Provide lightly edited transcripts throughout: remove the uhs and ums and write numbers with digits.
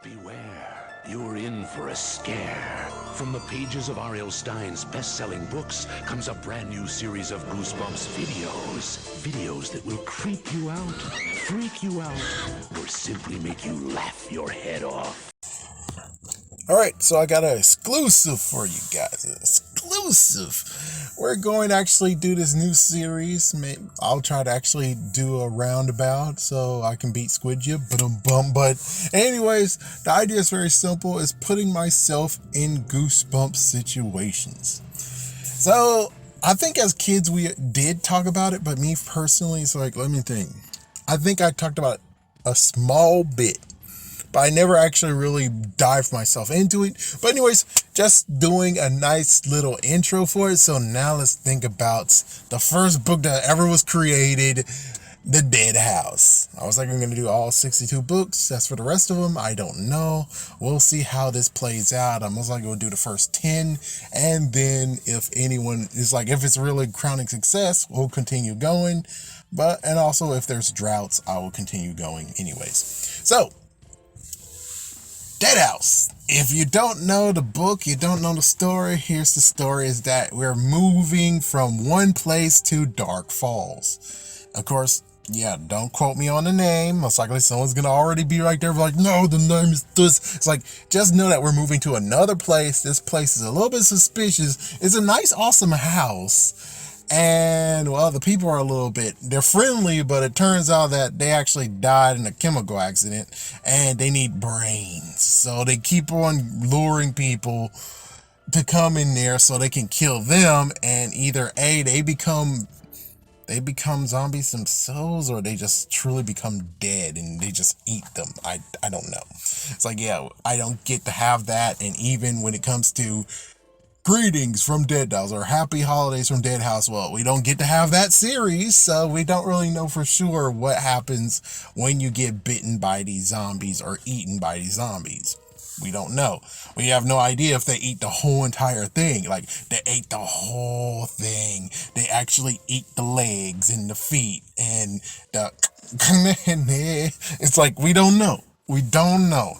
Beware, you're in for a scare. From the pages of R.L. Stein's best-selling books comes a brand new series of Goosebumps videos. Videos that will creep you out, freak you out, or simply make you laugh your head off. Alright, so I got an exclusive for you guys. An exclusive. We're going to actually do this new series. I'll try to actually do a roundabout so I can beat Squidgy. But anyways, the idea is very simple. It's putting myself in Goosebumps situations. So I think as kids we did talk about it, but me personally, it's like, let me think. I think I talked about it a small bit, but I never actually really dived myself into it. But anyways, just doing a nice little intro for it. So now let's think about the first book that ever was created, The Dead House. I was like, I'm going to do all 62 books. As for the rest of them, I don't know. We'll see how this plays out. I'm most likely going to do the first 10. And then if anyone is like, if it's really crowning success, we'll continue going. And also if there's droughts, I will continue going anyways. So, Dead House. If you don't know the book, you don't know the story, here's the story, is that we're moving from one place to Dark Falls. Of course, yeah, don't quote me on the name. Most likely someone's going to already be right there like, no, the name is this. It's like, just know that we're moving to another place. This place is a little bit suspicious. It's a nice, awesome house. And, well, the people are they're friendly, but it turns out that they actually died in a chemical accident and they need brains. So they keep on luring people to come in there so they can kill them, and either A, they become zombies themselves, or they just truly become dead and they just eat them. I don't know. It's like, yeah, I don't get to have that. And even when it comes to greetings from Dead House or happy holidays from Dead House, well, we don't get to have that series, so we don't really know for sure what happens when you get bitten by these zombies or eaten by these zombies. We don't know. We have no idea if they eat the whole entire thing. Like, they ate the whole thing. They actually eat the legs and the feet and the it's like, we don't know. We don't know.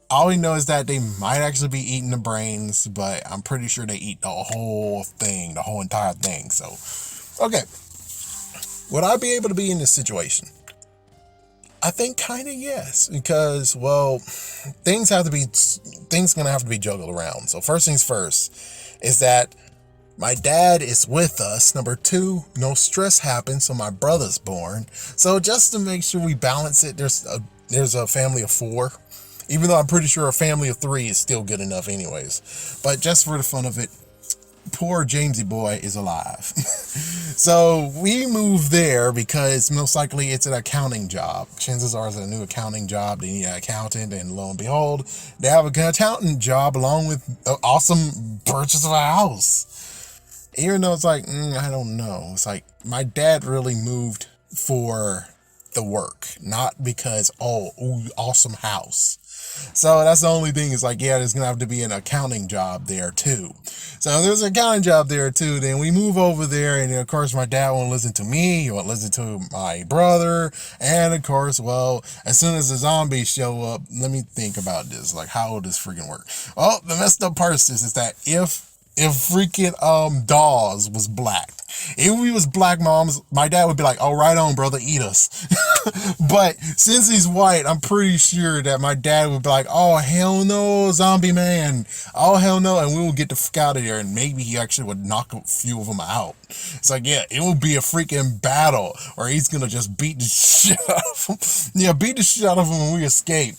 All we know is that they might actually be eating the brains, but I'm pretty sure they eat the whole thing, the whole entire thing. So, okay. Would I be able to be in this situation? I think kind of yes, because, well, things gonna have to be juggled around. So first things first is that my dad is with us. Number two, no stress happens, so my brother's born. So just to make sure we balance it, there's a family of 4. Even though I'm pretty sure a family of 3 is still good enough anyways. But just for the fun of it, poor Jamesy boy is alive. So we moved there because most likely it's an accounting job. Chances are it's a new accounting job. They need an accountant, and lo and behold, they have an accountant job along with an awesome purchase of a house. Even though it's like, I don't know. It's like, my dad really moved for the work, not because, awesome house. So that's the only thing, is like, yeah, there's gonna have to be an accounting job there too. So there's an accounting job there too. Then we move over there, and of course my dad won't listen to me, he won't listen to my brother, and of course, well, as soon as the zombies show up, let me think about this, like, how would this freaking work? Oh, the messed up part is that if freaking Dawes was black, if we was black moms, my dad would be like, oh, right on, brother, eat us. But since he's white, I'm pretty sure that my dad would be like, oh, hell no, zombie man. Oh, hell no. And we will get the fuck out of there. And maybe he actually would knock a few of them out. It's like, yeah, it will be a freaking battle, or he's going to just beat the shit out of him. Yeah, beat the shit out of him when we escape.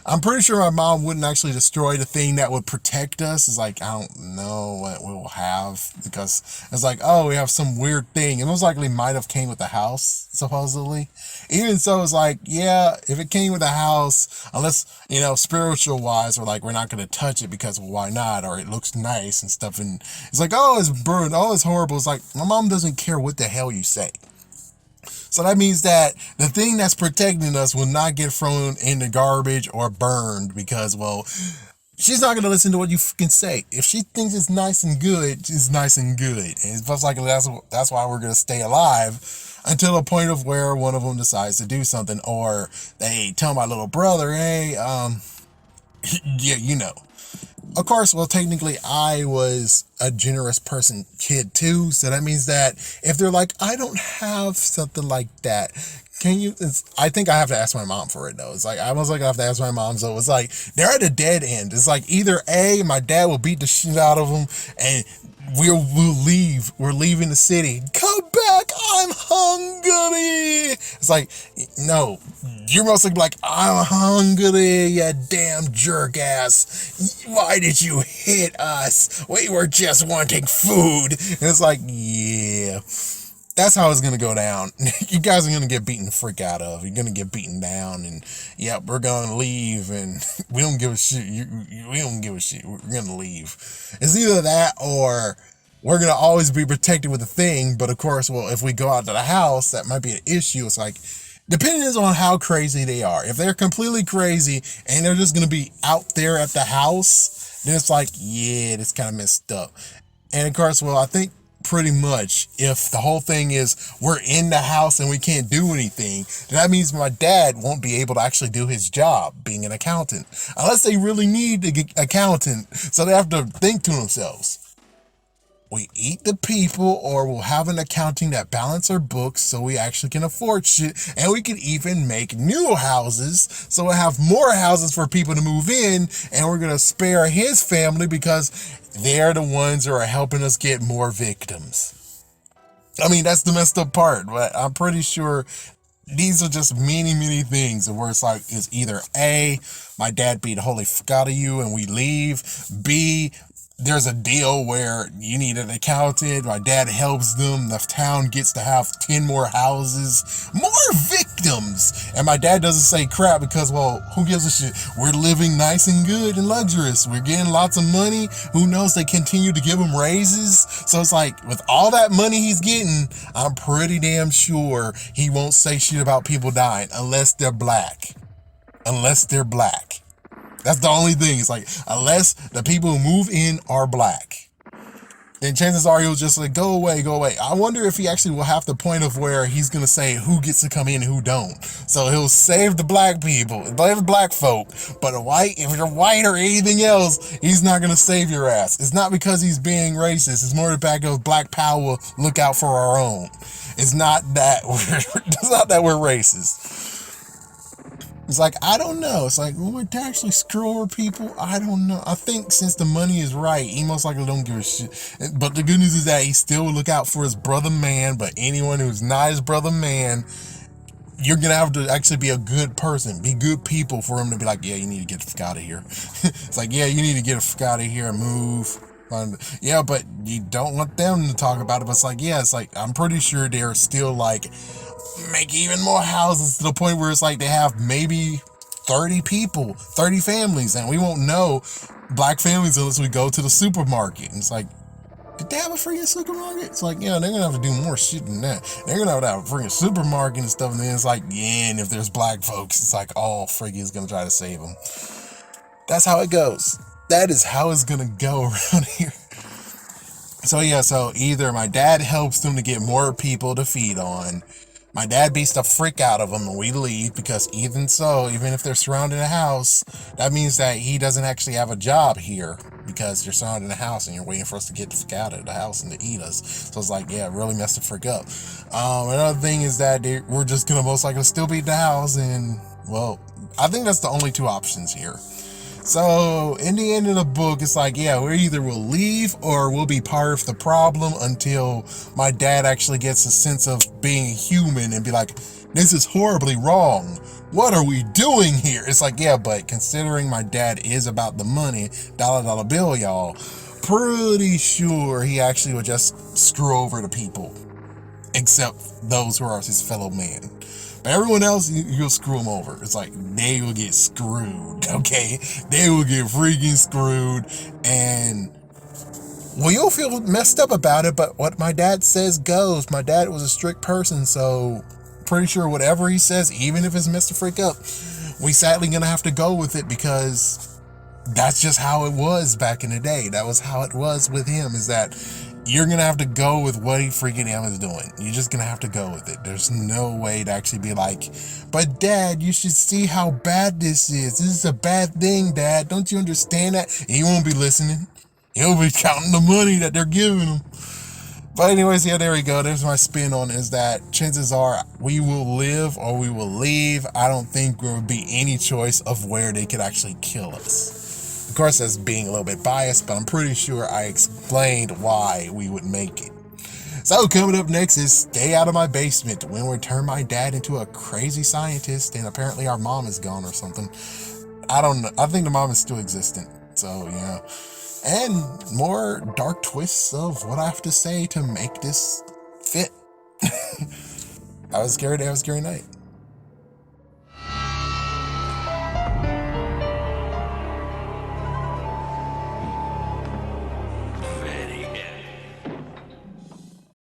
I'm pretty sure my mom wouldn't actually destroy the thing that would protect us. It's like, I don't know what we'll have, because it's like, oh, we have some weird thing. It most likely might have came with the house, supposedly. Even so, it's like, yeah, if it came with the house, unless, spiritual wise, we're like, we're not going to touch it because, well, why not? Or it looks nice and stuff. And it's like, oh, it's burned. Oh, it's horrible. It's like, my mom doesn't care what the hell you say. So that means that the thing that's protecting us will not get thrown in the garbage or burned, because, well, she's not going to listen to what you fucking say. If she thinks it's nice and good, it's nice and good. And it's most likely that's why we're going to stay alive until the point of where one of them decides to do something, or they tell my little brother, hey, Yeah, you know. Of course, well, technically, I was a generous kid too. So that means that if they're like, I don't have something like that, can you? I think I have to ask my mom for it though. It's like I was like I have to ask my mom. So it's like they're at a dead end. It's like either A, my dad will beat the shit out of them, and we'll leave. We're leaving the city. Come back, I'm hungry. It's like, no, you're mostly like, I'm hungry, you damn jerk ass. Why did you hit us? We were just wanting food. And it's like, yeah, that's how it's gonna go down. You guys are gonna get beaten the frick out of. You're gonna get beaten down, and yeah, we're gonna leave, and we don't give a shit. We don't give a shit. We're gonna leave. It's either that or we're gonna always be protected with a thing. But of course, well, if we go out to the house, that might be an issue. It's like, depending on how crazy they are. If they're completely crazy and they're just gonna be out there at the house, then it's like, yeah, that's kind of messed up. And of course, well, I think pretty much if the whole thing is we're in the house and we can't do anything, that means my dad won't be able to actually do his job being an accountant unless they really need an accountant, so they have to think to themselves, we eat the people, or we'll have an accounting that balance our books so we actually can afford shit, and we can even make new houses so we'll have more houses for people to move in, and we're going to spare his family because they're the ones who are helping us get more victims. I mean, that's the messed up part, but I'm pretty sure these are just many things where it's like, it's either A, my dad beat the holy fuck out of you and we leave, B, there's a deal where you need an accountant, my dad helps them, the town gets to have 10 more houses, more victims, and my dad doesn't say crap because, well, who gives a shit? We're living nice and good and luxurious, we're getting lots of money, who knows, they continue to give him raises, so it's like, with all that money he's getting, I'm pretty damn sure he won't say shit about people dying unless they're black. That's the only thing. It's like, unless the people who move in are black, then chances are he'll just like, go away. I wonder if he actually will have the point of where he's going to say who gets to come in and who don't. So he'll save the black people, save the black folk, but if you're white or anything else, he's not going to save your ass. It's not because he's being racist. It's more the back of black power, look out for our own. It's not that we're racist. It's like, I don't know. It's like, will my dad actually screw over people? I don't know. I think since the money is right, he most likely don't give a shit. But the good news is that he still will look out for his brother man. But anyone who's not his brother man, you're going to have to actually be a good person, be good people for him to be like, yeah, you need to get the fuck out of here. It's like, yeah, you need to get the fuck out of here and move. Yeah, but you don't want them to talk about it. But it's like, yeah, it's like, I'm pretty sure they're still like, make even more houses to the point where it's like they have maybe 30 families, and we won't know black families unless we go to the supermarket. And it's like, did they have a freaking supermarket? It's like, yeah, they're gonna have to do more shit than that. They're gonna have to have a freaking supermarket and stuff. And then it's like, yeah, and if there's black folks, it's like all freaking is gonna try to save them. That's how it goes. That is how it's gonna go around here. So yeah, so either my dad helps them to get more people to feed on, my dad beats the frick out of them and we leave, because even if they're surrounding a house, that means that he doesn't actually have a job here, because you're surrounding a house and you're waiting for us to get the frick out of the house and to eat us. So it's like, yeah, really messed the frick up. Another thing is that we're just gonna most likely still beat the house, and well, I think that's the only two options here. So in the end of the book, it's like, yeah, we either will leave or we'll be part of the problem until my dad actually gets a sense of being human and be like, this is horribly wrong. What are we doing here? It's like, yeah, but considering my dad is about the money, dollar bill, y'all, pretty sure he actually would just screw over the people, except those who are his fellow man. But everyone else, you'll screw them over. It's like, they will get screwed, okay? They will get freaking screwed, and well, you'll feel messed up about it, but what my dad says goes. My dad was a strict person, so pretty sure whatever he says, even if it's messed the freak up, we sadly gonna have to go with it, because that's just how it was back in the day. That was how it was with him, is that you're gonna have to go with what he freaking am is doing. You're just gonna have to go with it. There's no way to actually be like, but Dad, you should see how bad this is. This is a bad thing, Dad. Don't you understand that? And he won't be listening. He'll be counting the money that they're giving him. But anyways, yeah, there we go. There's my spin on is that chances are we will live or we will leave. I don't think there would be any choice of where they could actually kill us. Of course, that's being a little bit biased, but I'm pretty sure I explained why we would make it. So coming up next is Stay Out of My Basement, when we turn my dad into a crazy scientist and apparently our mom is gone or something. I don't know. I think the mom is still existent. So, yeah. And more dark twists of what I have to say to make this fit. Have a scary day, have a scary night.